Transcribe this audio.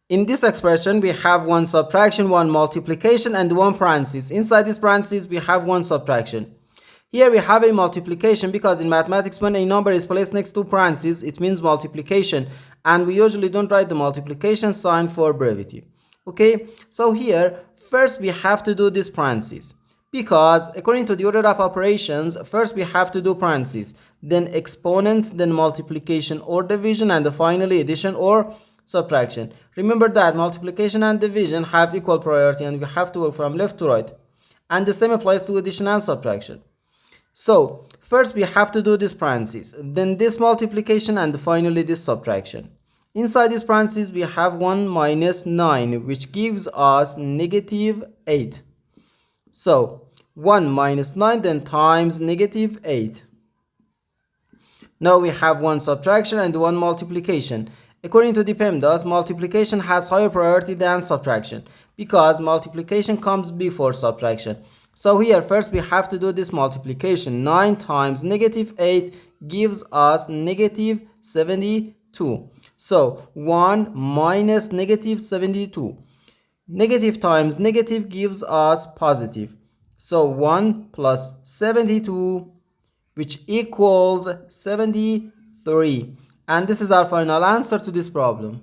In this expression, we have one subtraction, one multiplication, and one parenthesis. Inside this parenthesis, we have one subtraction. Here we have a multiplication because in mathematics, when a number is placed next to parentheses, it means multiplication. And we usually don't write the multiplication sign for brevity. Okay, so here, first we have to do this parentheses. Because according to the order of operations, first we have to do parentheses, then exponents, then multiplication or division, and finally addition or subtraction. Remember that multiplication and division have equal priority and we have to work from left to right. And the same applies to addition and subtraction. So first we have to do this parentheses, then this multiplication, and finally this subtraction. Inside this parentheses we have 1 minus 9, which gives us negative 8. So 1 minus 9 then times negative 8. Now we have one subtraction and one multiplication. According to the PEMDAS, multiplication has higher priority than subtraction because multiplication comes before subtraction. So here first we have to do this multiplication. 9 times negative 8 gives us negative 72. So 1 minus negative 72. Negative times negative gives us positive. So 1 plus 72, which equals 73. And this is our final answer to this problem.